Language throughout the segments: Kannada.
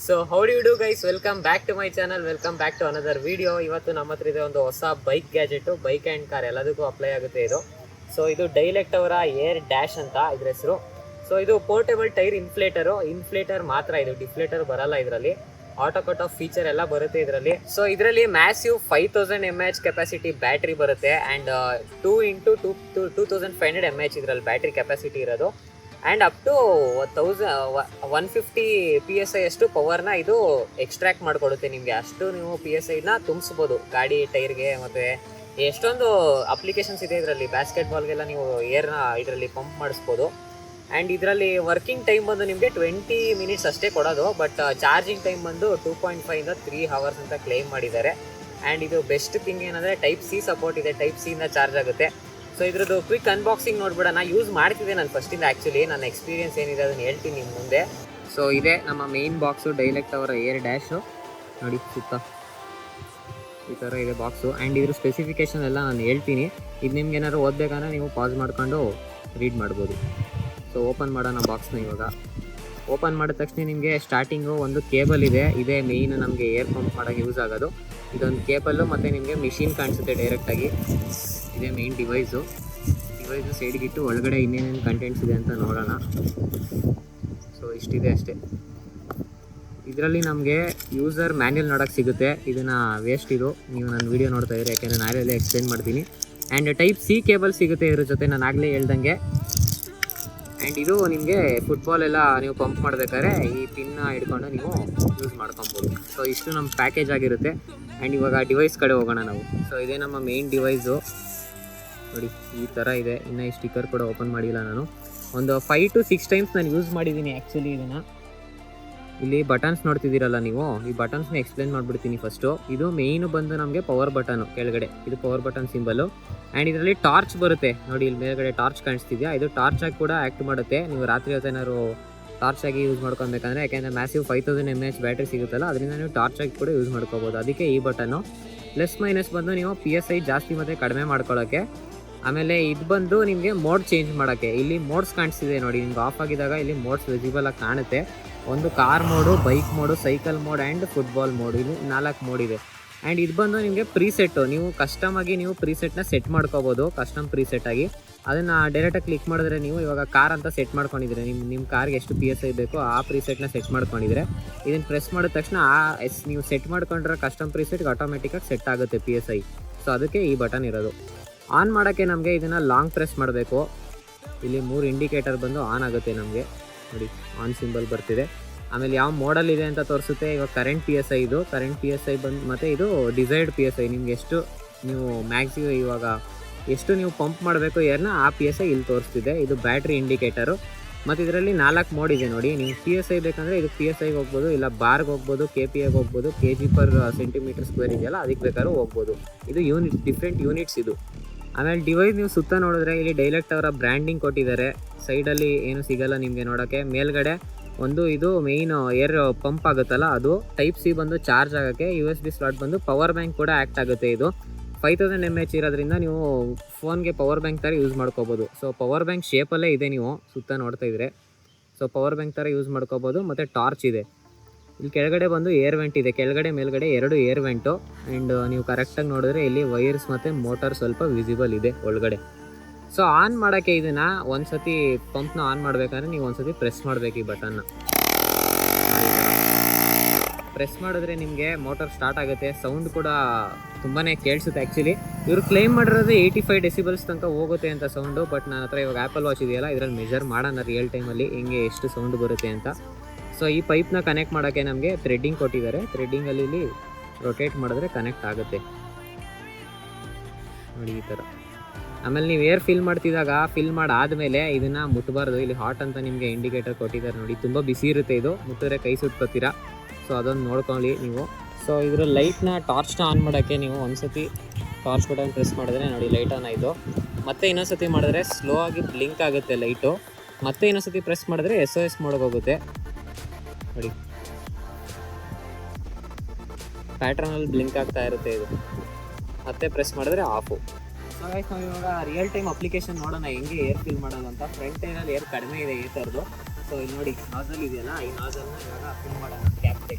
So how do you do guys, welcome back to my channel, welcome back to another video. ಇವತ್ತು ನಮ್ಮ ಹತ್ರ ಇದೆ ಒಂದು ಹೊಸ bike gadget, bike and car ಎಲ್ಲದಕ್ಕೂ ಅಪ್ಲೈ ಆಗುತ್ತೆ ಇದು. ಸೊ ಇದು ಡೈಲೆಕ್ಟ್ ಅವರ ಏರ್ ಡ್ಯಾಶ್ ಅಂತ ಇದ್ರ ಹೆಸರು. ಸೊ ಇದು ಪೋರ್ಟೇಬಲ್ ಟೈರ್ ಇನ್ಫ್ಲೇಟರ್ ಮಾತ್ರ, ಇದು ಡಿಫ್ಲೇಟರ್ ಬರಲ್ಲ ಇದರಲ್ಲಿ. ಆಟೋ ಕಟ್ ಆಫ್ ಫೀಚರ್ ಎಲ್ಲ ಬರುತ್ತೆ ಇದರಲ್ಲಿ. ಸೊ ಇದರಲ್ಲಿ ಮ್ಯಾಸಿವ್ 5000 mAh ಕೆಪಾಸಿಟಿ ಬ್ಯಾಟ್ರಿ ಬರುತ್ತೆ ಆ್ಯಂಡ್ 2x2500 mAh ಇದರಲ್ಲಿ ಬ್ಯಾಟ್ರಿ ಕೆಪಾಸಿಟಿ ಇರೋದು. ಆ್ಯಂಡ್ ಅಪ್ ಟು 150 PSI ಅಷ್ಟು ಪವರ್ನ ಇದು ಎಕ್ಸ್ಟ್ರಾಕ್ಟ್ ಮಾಡಿಕೊಡುತ್ತೆ ನಿಮಗೆ. ಅಷ್ಟು ನೀವು PSIನ ತುಂಬಿಸ್ಬೋದು ಗಾಡಿ ಟೈರ್ಗೆ. ಮತ್ತು ಎಷ್ಟೊಂದು ಅಪ್ಲಿಕೇಶನ್ಸ್ ಇದೆ ಇದರಲ್ಲಿ. ಬಾಸ್ಕೆಟ್ಬಾಲ್ಗೆಲ್ಲ ನೀವು ಏರ್ನ ಇದರಲ್ಲಿ ಪಂಪ್ ಮಾಡಿಸ್ಬೋದು. ಆ್ಯಂಡ್ ಇದರಲ್ಲಿ ವರ್ಕಿಂಗ್ ಟೈಮ್ ಬಂದು ನಿಮಗೆ 20 ಮಿನಿಟ್ಸ್ ಅಷ್ಟೇ ಕೊಡೋದು. ಬಟ್ ಚಾರ್ಜಿಂಗ್ ಟೈಮ್ ಬಂದು 2.5 ಇಂದ 3 hours ಅಂತ ಕ್ಲೈಮ್ ಮಾಡಿದ್ದಾರೆ. ಆ್ಯಂಡ್ ಇದು ಬೆಸ್ಟ್ ಥಿಂಗ್ ಏನಂದರೆ ಟೈಪ್ ಸಿ ಸಪೋರ್ಟ್ ಇದೆ, ಟೈಪ್ ಸಿ ಇಂದ ಚಾರ್ಜ್ ಆಗುತ್ತೆ. ಸೊ ಇದ್ರದ್ದು ಕ್ವಿಕ್ ಅನ್ಬಾಕ್ಸಿಂಗ್ ನೋಡ್ಬಿಡೋಣ. ಯೂಸ್ ಮಾಡ್ತಿದ್ದೆ ನಾನು ಫಸ್ಟಿಂದ, ಆ್ಯಕ್ಚುಲಿ ನನ್ನ ಎಕ್ಸ್ಪೀರಿಯನ್ಸ್ ಏನಿದೆ ಅದನ್ನು ಹೇಳ್ತೀನಿ ನಿಮ್ಮ ಮುಂದೆ. ಸೊ ಇದೆ ನಮ್ಮ ಮೇನ್ ಬಾಕ್ಸು, ಡೈಲೆಕ್ಟ್ ಅವರ ಏರ್ ಡ್ಯಾಶು. ನೋಡಿ ಸುತ್ತ ಈ ಥರ ಇದೆ ಬಾಕ್ಸು. ಆ್ಯಂಡ್ ಇದ್ರ ಸ್ಪೆಸಿಫಿಕೇಶನ್ ಎಲ್ಲ ನಾನು ಹೇಳ್ತೀನಿ. ಇದು ನಿಮ್ಗೆ ಏನಾದ್ರು ಓದಬೇಕಂದ್ರೆ ನೀವು ಪಾಸ್ ಮಾಡ್ಕೊಂಡು ರೀಡ್ ಮಾಡ್ಬೋದು. ಸೊ ಓಪನ್ ಮಾಡೋಣ ಬಾಕ್ಸ್ನ. ಇವಾಗ ಓಪನ್ ಮಾಡಿದ ತಕ್ಷಣ ನಿಮಗೆ ಸ್ಟಾರ್ಟಿಂಗು ಒಂದು ಕೇಬಲ್ ಇದೆ. ಇದೇ ಮೇಯ್ನ್ ನಮಗೆ ಏರ್ ಪಂಪ್ ಮಾಡೋಕ್ಕೆ ಯೂಸ್ ಆಗೋದು. ಇದೊಂದು ಕೇಬಲ್ಲು ಮತ್ತು ನಿಮಗೆ ಮಿಷಿನ್ ಕಾಣಿಸುತ್ತೆ ಡೈರೆಕ್ಟಾಗಿ. ಇದೇ ಮೇಯ್ನ್ ಡಿವೈಸು ಸೈಡ್ಗಿಟ್ಟು ಒಳಗಡೆ ಇನ್ನೇನೇನು ಕಂಟೆಂಟ್ಸ್ ಇದೆ ಅಂತ ನೋಡೋಣ. ಸೊ ಇಷ್ಟಿದೆ ಅಷ್ಟೇ. ಇದರಲ್ಲಿ ನಮಗೆ ಯೂಸರ್ ಮ್ಯಾನ್ಯಲ್ ನೋಡೋಕ್ಕೆ ಸಿಗುತ್ತೆ. ಇದನ್ನು ವೇಸ್ಟ್ ಇದು, ನೀವು ನನ್ನ ವೀಡಿಯೋ ನೋಡ್ತಾ ಇದ್ದೀರಿ, ಯಾಕೆಂದರೆ ನಾಳೆಲ್ಲೇ ಎಕ್ಸ್ಪ್ಲೇನ್ ಮಾಡ್ತೀನಿ. ಆ್ಯಂಡ್ ಟೈಪ್ ಸಿ ಕೇಬಲ್ ಸಿಗುತ್ತೆ ಇದ್ರ ಜೊತೆ, ನಾನು ಆಗಲೇ ಹೇಳ್ದಂಗೆ. ಆ್ಯಂಡ್ ಇದು ನಿಮಗೆ ಫುಟ್ಬಾಲ್ ಎಲ್ಲ ನೀವು ಪಂಪ್ ಮಾಡಬೇಕಾದ್ರೆ ಈ ಪಿನ್ನ ಹಿಡ್ಕೊಂಡು ನೀವು ಯೂಸ್ ಮಾಡ್ಕೊಬೋದು. ಸೊ ಇಷ್ಟು ನಮ್ಮ ಪ್ಯಾಕೇಜ್ ಆಗಿರುತ್ತೆ. ಆ್ಯಂಡ್ ಇವಾಗ ಡಿವೈಸ್ ಕಡೆ ಹೋಗೋಣ ನಾವು. ಸೊ ಇದೇ ನಮ್ಮ ಮೇಯ್ನ್ ಡಿವೈಸು. ನೋಡಿ ಈ ಥರ ಇದೆ. ಇನ್ನು ಈ ಸ್ಟಿಕ್ಕರ್ ಕೂಡ ಓಪನ್ ಮಾಡಿಲ್ಲ ನಾನು. ಒಂದು 5 to 6 ಟೈಮ್ಸ್ ನಾನು ಯೂಸ್ ಮಾಡಿದ್ದೀನಿ ಆ್ಯಕ್ಚುಲಿ ಇದನ್ನು. ಇಲ್ಲಿ ಬಟನ್ಸ್ ನೋಡ್ತಿದ್ದೀರಲ್ಲ ನೀವು, ಈ ಬಟನ್ಸ್ನ ಎಕ್ಸ್ಪ್ಲೇನ್ ಮಾಡಿಬಿಡ್ತೀನಿ ಫಸ್ಟು. ಇದು ಮೇಯ್ನು ಬಂದು ನಮಗೆ ಪವರ್ ಬಟನು ಕೆಳಗಡೆ, ಇದು ಪವರ್ ಬಟನ್ ಸಿಂಬಲು. ಆ್ಯಂಡ್ ಇದರಲ್ಲಿ ಟಾರ್ಚ್ ಬರುತ್ತೆ ನೋಡಿ, ಇಲ್ಲಿ ಮೇಲ್ಗಡೆ ಟಾರ್ಚ್ ಕಾಣಿಸ್ತಿದೆಯಾ, ಇದು ಟಾರ್ಚ್ ಆಗಿ ಕೂಡ ಆ್ಯಕ್ಟ್ ಮಾಡುತ್ತೆ. ನೀವು ರಾತ್ರಿ ಹೊತ್ತು ಏನಾದ್ರು ಟಾರ್ಚ್ ಆಗಿ ಯೂಸ್ ಮಾಡ್ಕೊಬೇಕಂದ್ರೆ, ಯಾಕೆಂದರೆ ಮ್ಯಾಸಿವ್ 5000 mAh ಬ್ಯಾಟ್ರಿ ಸಿಗುತ್ತಲ್ಲ, ಅದರಿಂದ ನೀವು ಟಾರ್ಚ್ ಆಗಿ ಕೂಡ ಯೂಸ್ ಮಾಡ್ಕೋಬೋದು. ಅದಕ್ಕೆ ಈ ಬಟನ್ನು. ಪ್ಲಸ್ ಮೈನಸ್ ಬಂದು ನೀವು PSI ಜಾಸ್ತಿ ಮತ್ತು ಕಡಿಮೆ ಮಾಡ್ಕೊಳ್ಳೋಕ್ಕೆ. ಆಮೇಲೆ ಇದು ಬಂದು ನಿಮಗೆ ಮೋಡ್ ಚೇಂಜ್ ಮಾಡೋಕ್ಕೆ. ಇಲ್ಲಿ ಮೋಡ್ಸ್ ಕಾಣಿಸ್ತಿದೆ ನೋಡಿ, ನಿಮ್ಗೆ ಆಫ್ ಆಗಿದಾಗ ಇಲ್ಲಿ ಮೋಡ್ಸ್ ವಿಸಿಬಲ್ ಆಗಿ ಕಾಣುತ್ತೆ. ಒಂದು car mode, bike mode, cycle mode and football mode, ಇಲ್ಲಿ 4 ಮೋಡ್ ಇದೆ. ಆ್ಯಂಡ್ ಇದು ಬಂದು ನಿಮಗೆ ಪ್ರೀಸೆಟ್ಟು, ನೀವು ಕಸ್ಟಮಾಗಿ ನೀವು ಪ್ರೀಸೆಟ್ನ ಸೆಟ್ ಮಾಡ್ಕೋಬೋದು. ಕಸ್ಟಮ್ ಪ್ರೀಸೆಟ್ಟಾಗಿ ಅದನ್ನು ಡೈರೆಕ್ಟಾಗಿ ಕ್ಲಿಕ್ ಮಾಡಿದ್ರೆ, ನೀವು ಇವಾಗ ಕಾರ್ ಅಂತ ಸೆಟ್ ಮಾಡ್ಕೊಂಡಿದ್ರೆ, ನಿಮ್ಮ ಕಾರ್ಗೆ ಎಷ್ಟು PSI ಬೇಕೋ ಆ ಪ್ರೀಸೆಟ್ನ ಸೆಟ್ ಮಾಡ್ಕೊಂಡಿದ್ರೆ, ಇದನ್ನು ಪ್ರೆಸ್ ಮಾಡಿದ ತಕ್ಷಣ ನೀವು ಸೆಟ್ ಮಾಡ್ಕೊಂಡಿರೋ ಕಸ್ಟಮ್ ಪ್ರೀಸೆಟ್ಗೆ ಆಟೋಮೆಟಿಕ್ಕಾಗಿ ಸೆಟ್ ಆಗುತ್ತೆ PSI. ಸೊ ಅದಕ್ಕೆ ಈ ಬಟನ್ ಇರೋದು. ಆನ್ ಮಾಡೋಕ್ಕೆ ನಮಗೆ ಇದನ್ನು ಲಾಂಗ್ ಪ್ರೆಸ್ ಮಾಡಬೇಕು. ಇಲ್ಲಿ 3 ಇಂಡಿಕೇಟರ್ ಬಂದು ಆನ್ ಆಗುತ್ತೆ ನಮಗೆ. ನೋಡಿ ಆನ್ ಸಿಂಬಲ್ ಬರ್ತಿದೆ. ಆಮೇಲೆ ಯಾವ ಮೋಡಲ್ ಇದೆ ಅಂತ ತೋರಿಸುತ್ತೆ. ಇವಾಗ ಕರೆಂಟ್ PSI ಇದು, ಕರೆಂಟ್ PSI ಬಂದು, ಮತ್ತು ಇದು ಡಿಸೈರ್ಡ್ PSI. ನಿಮ್ಗೆ ಎಷ್ಟು ನೀವು ಮ್ಯಾಕ್ಸಿಮಮ್ ಇವಾಗ ಎಷ್ಟು ನೀವು ಪಂಪ್ ಮಾಡಬೇಕು ಏರ್ನ ಆ PSI ಇಲ್ಲಿ ತೋರಿಸ್ತಿದೆ. ಇದು ಬ್ಯಾಟ್ರಿ ಇಂಡಿಕೇಟರು. ಮತ್ತು ಇದರಲ್ಲಿ 4 ಮೋಡ್ ಇದೆ ನೋಡಿ. ನೀವು PSI ಬೇಕಂದರೆ ಇದು PSIಗೆ ಹೋಗ್ಬೋದು, ಇಲ್ಲ ಬಾರ್ಗೆ ಹೋಗ್ಬೋದು, KPAಗೆ ಹೋಗ್ಬೋದು, kg/cm² ಇದೆಯಲ್ಲ ಅದಕ್ಕೆ ಬೇಕಾದ್ರೂ ಹೋಗ್ಬೋದು. ಇದು ಯೂನಿಟ್, ಡಿಫ್ರೆಂಟ್ ಯೂನಿಟ್ಸ್ ಇದು. ಆಮೇಲೆ ಡಿವೈಸ್ ನೀವು ಸುತ್ತ ನೋಡಿದ್ರೆ ಇಲ್ಲಿ ಡೈಲೆಕ್ಟ್ ಅವರ ಬ್ರ್ಯಾಂಡಿಂಗ್ ಕೊಟ್ಟಿದ್ದಾರೆ. ಸೈಡಲ್ಲಿ ಏನು ಸಿಗಲ್ಲ ನಿಮಗೆ ನೋಡೋಕ್ಕೆ. ಮೇಲ್ಗಡೆ ಒಂದು ಇದು ಮೇಯ್ನ್ ಏರ್ ಪಂಪ್ ಆಗುತ್ತಲ್ಲ, ಅದು ಟೈಪ್ ಸಿ ಬಂದು ಚಾರ್ಜ್ ಆಗೋಕ್ಕೆ. USB ಸ್ಲಾಟ್ ಬಂದು ಪವರ್ ಬ್ಯಾಂಕ್ ಕೂಡ ಆ್ಯಕ್ಟ್ ಆಗುತ್ತೆ. ಇದು 5000 mAh ಇರೋದ್ರಿಂದ ನೀವು ಫೋನ್ಗೆ ಪವರ್ ಬ್ಯಾಂಕ್ ಥರ ಯೂಸ್ ಮಾಡ್ಕೋಬೋದು. ಸೊ ಪವರ್ ಬ್ಯಾಂಕ್ ಶೇಪಲ್ಲೇ ಇದೆ, ನೀವು ಸುತ್ತ ನೋಡ್ತಾ ಇದ್ರೆ. ಸೊ ಪವರ್ ಬ್ಯಾಂಕ್ ಥರ ಯೂಸ್ ಮಾಡ್ಕೋಬೋದು. ಮತ್ತು ಟಾರ್ಚ್ ಇದೆ. ಇಲ್ಲಿ ಕೆಳಗಡೆ ಬಂದು ಏರ್ ವೆಂಟ್ ಇದೆ, ಕೆಳಗಡೆ ಮೇಲ್ಗಡೆ 2 ಏರ್ ವೆಂಟು. ಆ್ಯಂಡ್ ನೀವು ಕರೆಕ್ಟಾಗಿ ನೋಡಿದ್ರೆ ಇಲ್ಲಿ ವೈರ್ಸ್ ಮತ್ತು ಮೋಟರ್ ಸ್ವಲ್ಪ ವಿಸಿಬಲ್ ಇದೆ ಒಳಗಡೆ. ಸೊ ಆನ್ ಮಾಡೋಕ್ಕೆ ಇದನ್ನು ಒಂದ್ಸತಿ ಪಂಪ್ನ ಆನ್ ಮಾಡಬೇಕಂದ್ರೆ ನೀವು ಒಂದ್ಸತಿ ಪ್ರೆಸ್ ಮಾಡಬೇಕು ಈ ಬಟನ್ನ. ಪ್ರೆಸ್ ಮಾಡಿದ್ರೆ ನಿಮಗೆ ಮೋಟರ್ ಸ್ಟಾರ್ಟ್ ಆಗುತ್ತೆ. ಸೌಂಡ್ ಕೂಡ ತುಂಬಾ ಕೇಳಿಸುತ್ತೆ. ಆ್ಯಕ್ಚುಲಿ ಇವರು ಕ್ಲೈಮ್ ಮಾಡಿರೋದು 85 decibels ತನಕ ಹೋಗುತ್ತೆ ಅಂತ ಸೌಂಡು. ಬಟ್ ನನ್ನ ಹತ್ರ ಇವಾಗ ಆ್ಯಪಲ್ ವಾಚ್ ಇದೆಯಲ್ಲ, ಇದರಲ್ಲಿ ಮೆಜರ್ ಮಾಡೋಣ ರಿಯಲ್ ಟೈಮಲ್ಲಿ ಹೆಂಗೆ ಎಷ್ಟು ಸೌಂಡ್ ಬರುತ್ತೆ ಅಂತ. ಸೊ ಈ ಪೈಪ್ನ ಕನೆಕ್ಟ್ ಮಾಡೋಕ್ಕೆ ನಮಗೆ ಥ್ರೆಡ್ಡಿಂಗ್ ಕೊಟ್ಟಿದ್ದಾರೆ. ಥ್ರೆಡ್ಡಿಂಗಲ್ಲಿ ಇಲ್ಲಿ ರೊಟೇಟ್ ಮಾಡಿದ್ರೆ ಕನೆಕ್ಟ್ ಆಗುತ್ತೆ ನೋಡಿ ಈ ಥರ. ಆಮೇಲೆ ನೀವು ಏರ್ ಫಿಲ್ ಮಾಡ್ತಿದ್ದಾಗ, ಫಿಲ್ ಮಾಡಾದಮೇಲೆ ಇದನ್ನು ಮುಟ್ಟಬಾರ್ದು. ಇಲ್ಲಿ ಹಾಟ್ ಅಂತ ನಿಮಗೆ ಇಂಡಿಕೇಟರ್ ಕೊಟ್ಟಿದ್ದಾರೆ ನೋಡಿ. ತುಂಬ ಬಿಸಿ ಇರುತ್ತೆ ಇದು, ಮುಟ್ಟಿದ್ರೆ ಕೈ ಸುಟ್ಕೋತೀರಾ. ಸೊ ಅದನ್ನು ನೋಡ್ಕೊಳ್ಳಿ ನೀವು. ಸೊ ಇದರ ಲೈಟ್ನ ಟಾರ್ಚ್ನ ಆನ್ ಮಾಡೋಕ್ಕೆ ನೀವು ಒಂದ್ಸತಿ ಟಾರ್ಚ್ ಬಟನ್ ಪ್ರೆಸ್ ಮಾಡಿದ್ರೆ ನೋಡಿ ಲೈಟ್ ಆನ್ ಆಯಿತು. ಮತ್ತೆ ಇನ್ನೊಂದ್ಸತಿ ಮಾಡಿದ್ರೆ ಸ್ಲೋ ಆಗಿ ಬ್ಲಿಂಕ್ ಆಗುತ್ತೆ ಲೈಟು. ಮತ್ತೆ ಇನ್ನೊಂದ್ಸತಿ ಪ್ರೆಸ್ ಮಾಡಿದ್ರೆ SOS ಮೋಡ್ಗೆ ಹೋಗುತ್ತೆ ನೋಡಿ. ಪ್ಯಾಟ್ರನಲ್ಲಿ ಬ್ಲಿಂಕ್ ಆಗ್ತಾ ಇರುತ್ತೆ ಇದು. ಮತ್ತೆ ಪ್ರೆಸ್ ಮಾಡಿದ್ರೆ ಆಫು. ಸೊ ಗೈಸ್, ನಾವು ಇವಾಗ ರಿಯಲ್ ಟೈಮ್ ಅಪ್ಲಿಕೇಶನ್ ನೋಡೋಣ ಹೆಂಗೆ ಏರ್ ಫಿಲ್ ಮಾಡೋದು ಅಂತ. ಫ್ರಂಟ್ ಟೈರಲ್ಲಿ ಏರ್ ಕಡಿಮೆ ಇದೆ ಈ ಥರದ್ದು. ಸೊ ಇಲ್ಲಿ ನೋಡಿ ನಾಜಲ್ ಇದೆಯಲ್ಲ, ಈ ನಾಜಲ್ನ ಇವಾಗ ಫಿಲ್ ಮಾಡೋಣ ಕ್ಯಾಪ್ಗೆ.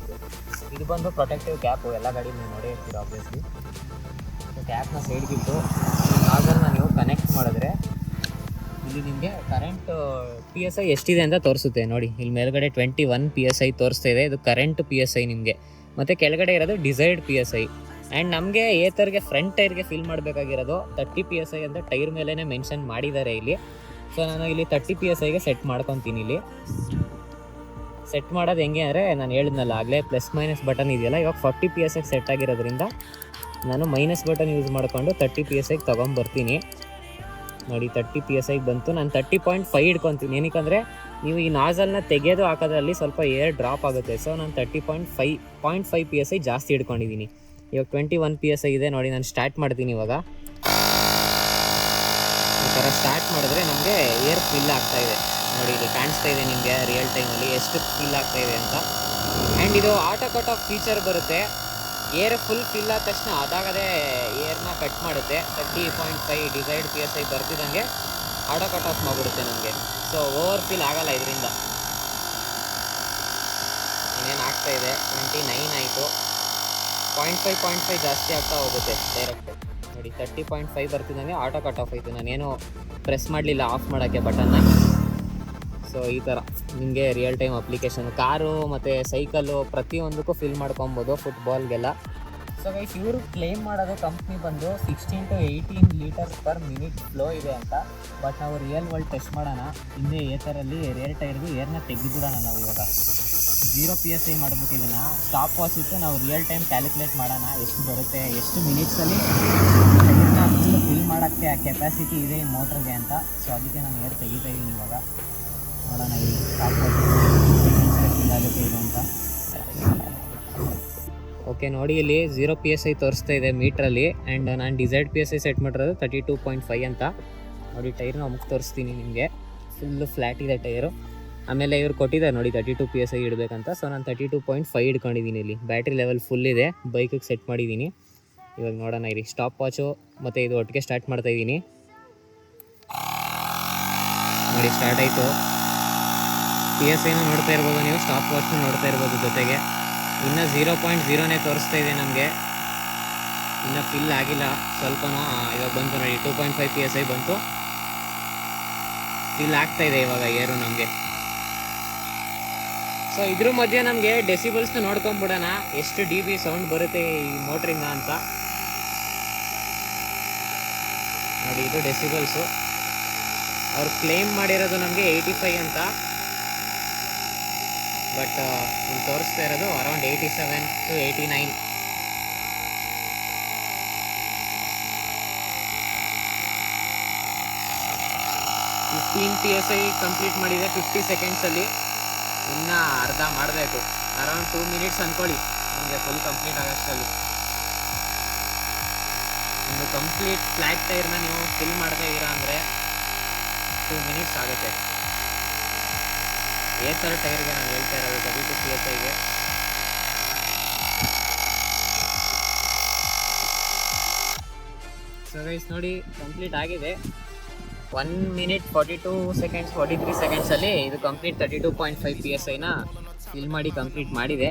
ಇದು ಬಂದು ಪ್ರೊಟೆಕ್ಟಿವ್ ಕ್ಯಾಪು, ಎಲ್ಲ ಗಾಡಿ ನೀವು ನೋಡೇ ಇರ್ತೀರ ಆಬ್ವಿಯಸ್ಲಿ. ಸೊ ಕ್ಯಾಪ್ನ ಸೈಡ್ಗಿಟ್ಟು ನಾಜಲ್ನ ನೀವು ಕನೆಕ್ಟ್ ಮಾಡಿದ್ರೆ ಇಲ್ಲಿ ನಿಮಗೆ ಕರೆಂಟ್ PSI ಎಷ್ಟಿದೆ ಅಂತ ತೋರಿಸುತ್ತೆ ನೋಡಿ. ಇಲ್ಲಿ ಮೇಲ್ಗಡೆ 21 PSI ತೋರಿಸ್ತಾ ಇದೆ, ಇದು ಕರೆಂಟ್ PSI ನಿಮಗೆ. ಮತ್ತು ಕೆಳಗಡೆ ಇರೋದು ಡಿಸೈರ್ಡ್ PSI. ಆ್ಯಂಡ್ ನಮಗೆ ಏತರ್ಗೆ ಫ್ರಂಟ್ ಟೈರ್ಗೆ ಫಿಲ್ ಮಾಡಬೇಕಾಗಿರೋದು 30 PSI ಅಂತ ಟೈರ್ ಮೇಲೇ ಮೆನ್ಷನ್ ಮಾಡಿದ್ದಾರೆ ಇಲ್ಲಿ. ಸೊ ನಾನು ಇಲ್ಲಿ 30 PSIಗೆ ಸೆಟ್ ಮಾಡ್ಕೊತೀನಿ. ಇಲ್ಲಿ ಸೆಟ್ ಮಾಡೋದು ಹೆಂಗೆ ಅಂದರೆ ನಾನು ಹೇಳಿದ್ನಲ್ಲ ಆಗಲೇ ಪ್ಲಸ್ ಮೈನಸ್ ಬಟನ್ ಇದೆಯಲ್ಲ, ಇವಾಗ 40 PSIಗೆ ಸೆಟ್ ಆಗಿರೋದ್ರಿಂದ ನಾನು ಮೈನಸ್ ಬಟನ್ ಯೂಸ್ ಮಾಡಿಕೊಂಡು 30 PSIಗೆ ತೊಗೊಂಬರ್ತೀನಿ ನೋಡಿ. 30 PSIಗೆ ಬಂತು. ನಾನು 30.5 ಇಟ್ಕೊತೀನಿ. ಏನಕ್ಕೆ ನೀವು ಈ ನಾಜಲ್ನ ತೆಗೆಯೋದು ಹಾಕೋದ್ರಲ್ಲಿ ಸ್ವಲ್ಪ ಏರ್ ಡ್ರಾಪ್ ಆಗುತ್ತೆ. ಸೊ ನಾನು 30.5 PSI ಜಾಸ್ತಿ ಇಟ್ಕೊಂಡಿದ್ದೀನಿ. ಇವಾಗ 21 PSI ಇದೆ ನೋಡಿ. ನಾನು ಸ್ಟಾರ್ಟ್ ಮಾಡ್ತೀನಿ ಇವಾಗ. ಈ ಥರ ಸ್ಟಾರ್ಟ್ ಮಾಡಿದ್ರೆ ನಮಗೆ ಏರ್ ಫಿಲ್ ಆಗ್ತಾ ಇದೆ ನೋಡಿ. ಇದು ಕಾಣಿಸ್ತಾ ಇದೆ ನಿಮಗೆ ರಿಯಲ್ ಟೈಮಲ್ಲಿ ಎಷ್ಟು ಫಿಲ್ ಆಗ್ತಾ ಇದೆ ಅಂತ. ಆ್ಯಂಡ್ ಇದು ಆಟೋ ಕಟ್ ಆಫ್ ಫೀಚರ್ ಬರುತ್ತೆ. ಏರ್ ಫುಲ್ ಫಿಲ್ ಆದ ತಕ್ಷಣ ಅದಾಗದೇ ಏರ್ನ ಕಟ್ ಮಾಡುತ್ತೆ. 30.5 ಡಿಸೈರ್ಡ್ PSI ಬರ್ತಿದ್ದಂಗೆ ಆಟೋ ಕಟ್ ಆಫ್ ಮಾಡಿಬಿಡುತ್ತೆ ನಮಗೆ. ಸೊ ಓವರ್ ಫಿಲ್ ಆಗಲ್ಲ ಇದರಿಂದ. ಇನ್ನೇನು ಆಗ್ತಾ ಇದೆ 29 ಆಯಿತು. 0.5 ಜಾಸ್ತಿ ಆಗ್ತಾ ಹೋಗುತ್ತೆ ಡೈರೆಕ್ಟ್ ನೋಡಿ. 30.5 ಬರ್ತಿದ್ದಂಗೆ ಆಟೋ ಕಟ್ ಆಫ್ ಆಯಿತು. ನಾನೇನು ಪ್ರೆಸ್ ಮಾಡಲಿಲ್ಲ ಆಫ್ ಮಾಡೋಕ್ಕೆ ಬಟನ್ನ. ಸೊ ಈ ಥರ ನಿಮಗೆ ರಿಯಲ್ ಟೈಮ್ ಅಪ್ಲಿಕೇಶನ್ ಕಾರು ಮತ್ತು ಸೈಕಲ್ಲು ಪ್ರತಿಯೊಂದಕ್ಕೂ ಫಿಲ್ ಮಾಡ್ಕೊಬೋದು, ಫುಟ್ಬಾಲ್ಗೆಲ್ಲ. ಸೊ ಗೈಸ್ ಇವರು ಕ್ಲೇಮ್ ಮಾಡೋದು ಕಂಪ್ನಿ ಬಂದು 16 to 18 litre per minute flow ಇದೆ ಅಂತ. ಬಟ್ ನಾವು ರಿಯಲ್ ವರ್ಲ್ಡ್ ಟೆಸ್ಟ್ ಮಾಡೋಣ. ಹಿಂದೆ ಏತರಲ್ಲಿ ರೇರ್ ಟೈರ್ದು ಏರ್ನ ತೆಗೆದುಬಿಡೋಣ ನಾವು. ಇವಾಗ 0 PSI ಮಾಡಿಬಿಟ್ಟಿದ್ದನ್ನು ಸ್ಟಾಪ್ ವಾಚ್ ಇತ್ತು. ನಾವು ರಿಯಲ್ ಟೈಮ್ ಕ್ಯಾಲ್ಕುಲೇಟ್ ಮಾಡೋಣ ಎಷ್ಟು ಬರುತ್ತೆ, ಎಷ್ಟು ಮಿನಿಟ್ಸಲ್ಲಿ ಟೈರ್ನ ಫುಲ್ ಫಿಲ್ ಮಾಡೋಕ್ಕೆ ಕೆಪಾಸಿಟಿ ಇದೆ ಈ ಮೋಟ್ರಿಗೆ ಅಂತ. ಸೊ ಅದಕ್ಕೆ ನಾನು ಏರ್ ತೆಗಿತಾ ಇದ್ದೀನಿ ಇವಾಗ. ನೋಡೋಣ ಇಲ್ಲಿ ಸ್ಟಾಪ್ ವಾಚ್ ಫಿಲ್ ಆಗುತ್ತೆ ಇದು ಅಂತ. ಓಕೆ ನೋಡಿ, ಇಲ್ಲಿ 0 PSI ತೋರಿಸ್ತಾ ಇದೆ ಮೀಟ್ರಲ್ಲಿ. ಆ್ಯಂಡ್ ನಾನು ಡಿಸೈರ್ಡ್ PSI ಸೆಟ್ ಮಾಡಿರೋದು 32.5 ಅಂತ ನೋಡಿ. ಟೈರ್ನ ಮುಖ ತೋರಿಸ್ತೀನಿ ನಿಮಗೆ. ಫುಲ್ಲು ಫ್ಲ್ಯಾಟ್ ಇದೆ ಟೈರು. ಆಮೇಲೆ ಇವ್ರು ಕೊಟ್ಟಿದ್ದಾರೆ ನೋಡಿ 32 PSI ಇಡಬೇಕಂತ. ಸೊ ನಾನು 32.5 ಇಟ್ಕೊಂಡಿದ್ದೀನಿ. ಇಲ್ಲಿ ಬ್ಯಾಟ್ರಿ ಲೆವೆಲ್ ಫುಲ್ ಇದೆ, ಬೈಕಿಗೆ ಸೆಟ್ ಮಾಡಿದ್ದೀನಿ. ಇವಾಗ ನೋಡೋಣ ಇರಿ. ಸ್ಟಾಪ್ ವಾಚು ಮತ್ತು ಇದು ಒಟ್ಟಿಗೆ ಸ್ಟಾರ್ಟ್ ಮಾಡ್ತಾಯಿದ್ದೀನಿ ನೋಡಿ. ಸ್ಟಾರ್ಟ್ ಆಯಿತು. PSIನೂ ನೋಡ್ತಾ ಇರ್ಬೋದು ನೀವು, ಸ್ಟಾಪ್ ವಾಚ್ನೂ ನೋಡ್ತಾ ಇರ್ಬೋದು ಜೊತೆಗೆ. ಇನ್ನು 0.0ನೇ ತೋರಿಸ್ತಾ ಇದೆ ನಮಗೆ, ಇನ್ನು ಫಿಲ್ ಆಗಿಲ್ಲ ಸ್ವಲ್ಪನೂ. ಇವಾಗ ಬಂತು ನೋಡಿ 2.5 PSI ಬಂತು. ಫಿಲ್ ಆಗ್ತಾ ಇದೆ ಇವಾಗ ಏರು ನಮಗೆ. ಸೊ ಇದ್ರ ಮಧ್ಯೆ ನಮಗೆ ಡೆಸಿಬಲ್ಸ್ನ ನೋಡ್ಕೊಂಬಿಡೋಣ, ಎಷ್ಟು dB ಸೌಂಡ್ ಬರುತ್ತೆ ಈ ಮೋಟ್ರಿಂದ ಅಂತ ನೋಡಿ. ಇದು ಡೆಸಿಬಲ್ಸು. ಅವ್ರು ಕ್ಲೇಮ್ ಮಾಡಿರೋದು ನಮಗೆ 85 ಅಂತ. ಬಟ್ ಇಲ್ಲಿ ತೋರಿಸ್ತಾ ಇರೋದು around 87 to 89. Fifteen PSI complete ಮಾಡಿದೆ 50 ಸೆಕೆಂಡ್ಸಲ್ಲಿ. ಇನ್ನೂ ಅರ್ಧ ಮಾಡಬೇಕು, ಅರೌಂಡ್ 2 ಮಿನಿಟ್ಸ್ ಅಂದ್ಕೊಳ್ಳಿ ನಮಗೆ ಫುಲ್ ಕಂಪ್ಲೀಟ್ ಆಗೋಷ್ಟರಲ್ಲಿ. ಒಂದು ಕಂಪ್ಲೀಟ್ ಫ್ಲ್ಯಾಟ್ ಟೈರ್ನ ನೀವು ಫಿಲ್ ಮಾಡ್ತಾ ಇದ್ದೀರಾ ಅಂದರೆ 2 ಮಿನಿಟ್ಸ್ ಆಗುತ್ತೆ. ಏ ಥರ ಟೈರ್ಗೆ ನಾನು ಹೇಳ್ತಾ ಇರೋದು 32 PSIಗೆ. ಸೊ ಗೈಸ್ ನೋಡಿ ಕಂಪ್ಲೀಟ್ ಆಗಿದೆ. 1 minute 42 seconds 43 ಸೆಕೆಂಡ್ಸಲ್ಲಿ ಇದು ಕಂಪ್ಲೀಟ್ 32.5 PSIನ ಫಿಲ್ ಮಾಡಿ ಕಂಪ್ಲೀಟ್ ಮಾಡಿದೆ.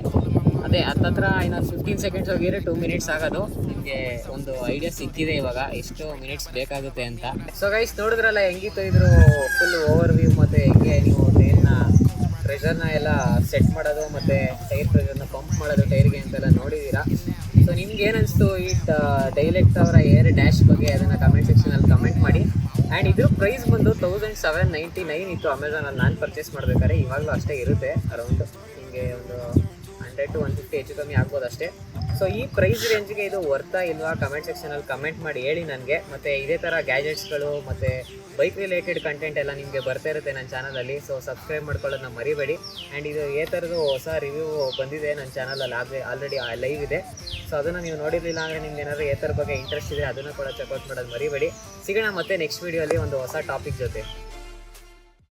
ಅದೇ ಹತ್ತತ್ರ ಇನ್ನು 15 ಸೆಕೆಂಡ್ಸ್ ಹೋಗಿದ್ರೆ 2 ಮಿನಿಟ್ಸ್ ಆಗೋದು. ನಿಮಗೆ ಒಂದು ಐಡಿಯಾ ಸಿಕ್ಕಿದೆ ಇವಾಗ ಎಷ್ಟು ಮಿನಿಟ್ಸ್ ಬೇಕಾಗುತ್ತೆ ಅಂತ. ಸೊ ಗೈಸ್ ನೋಡಿದ್ರಲ್ಲ ಹೆಂಗಿತ್ತು ಇದ್ರು ಫುಲ್ ಓವರ್ ವ್ಯೂ, ಮತ್ತು ಹೆಂಗೆ ನೀವು ಟೈರ್ನ ಪ್ರೆಷರ್ನ ಎಲ್ಲ ಸೆಟ್ ಮಾಡೋದು ಮತ್ತು ಟೈರ್ ಪ್ರೆಷರ್ನ ಪಂಪ್ ಮಾಡೋದು ಟೈರ್ಗೆ ಅಂತೆಲ್ಲ ನೋಡಿದ್ದೀರಾ. ಸೊ ನಿಮ್ಗೆ ಏನು ಅನಿಸ್ತು ಈ ಡೈಲೆಕ್ಟ್ ಅವರ ಏರ್ ಡ್ಯಾಶ್ ಬಗ್ಗೆ ಅದನ್ನು ಕಮೆಂಟ್ ಸೆಕ್ಷನಲ್ಲಿ ಕಮೆಂಟ್ ಮಾಡಿ. ಆ್ಯಂಡ್ ಇದ್ರ ಪ್ರೈಸ್ ಬಂದು 1799 ಇತ್ತು ಅಮೆಝಾನಲ್ಲಿ ನಾನು ಪರ್ಚೇಸ್ ಮಾಡಬೇಕಾದ್ರೆ. ಇವಾಗಲೂ ಅಷ್ಟೇ ಇರುತ್ತೆ, ಅರೌಂಡ್ ನಿಮಗೆ ಒಂದು 100 to 150 ಹೆಚ್ಚು ಕಮ್ಮಿ ಆಗ್ಬೋದು ಅಷ್ಟೇ. ಸೊ ಈ ಪ್ರೈಸ್ ರೇಂಜ್ಗೆ ಇದು ವರ್ತಾ ಇಲ್ವಾ ಕಮೆಂಟ್ ಸೆಕ್ಷನಲ್ಲಿ ಕಮೆಂಟ್ ಮಾಡಿ ಹೇಳಿ ನನಗೆ. ಮತ್ತು ಇದೇ ಥರ ಗ್ಯಾಜೆಟ್ಸ್ಗಳು ಮತ್ತು ಬೈಕ್ ರಿಲೇಟೆಡ್ ಕಂಟೆಂಟ್ ಎಲ್ಲ ನಿಮಗೆ ಬರ್ತಾ ಇರುತ್ತೆ ನನ್ನ ಚಾನಲಲ್ಲಿ. ಸೊ ಸಬ್ಸ್ಕ್ರೈಬ್ ಮಾಡ್ಕೊಳ್ಳೋದನ್ನ ಮರಿಬೇಡಿ. ಆ್ಯಂಡ್ ಇದು ಈ ಥರದ್ದು ಹೊಸ ರಿವ್ಯೂ ಬಂದಿದೆ ನನ್ನ ಚಾನಲಲ್ಲಿ, ಆಲ್ರೆಡಿ ಲೈವ್ ಇದೆ. ಸೊ ಅದನ್ನು ನೀವು ನೋಡಿರಲಿಲ್ಲ ಅಂದರೆ ನಿಮ್ಗೆ ಏನಾದರೂ ಈ ಥರ ಬಗ್ಗೆ ಇಂಟ್ರೆಸ್ಟ್ ಇದೆ ಅದನ್ನು ಕೂಡ ಚೆಕ್ಔಟ್ ಮಾಡೋದು ಮರಿಬೇಡಿ. ಸಿಗೋಣ ಮತ್ತೆ ನೆಕ್ಸ್ಟ್ ವೀಡಿಯೋಲಿ ಒಂದು ಹೊಸ ಟಾಪಿಕ್ ಜೊತೆ.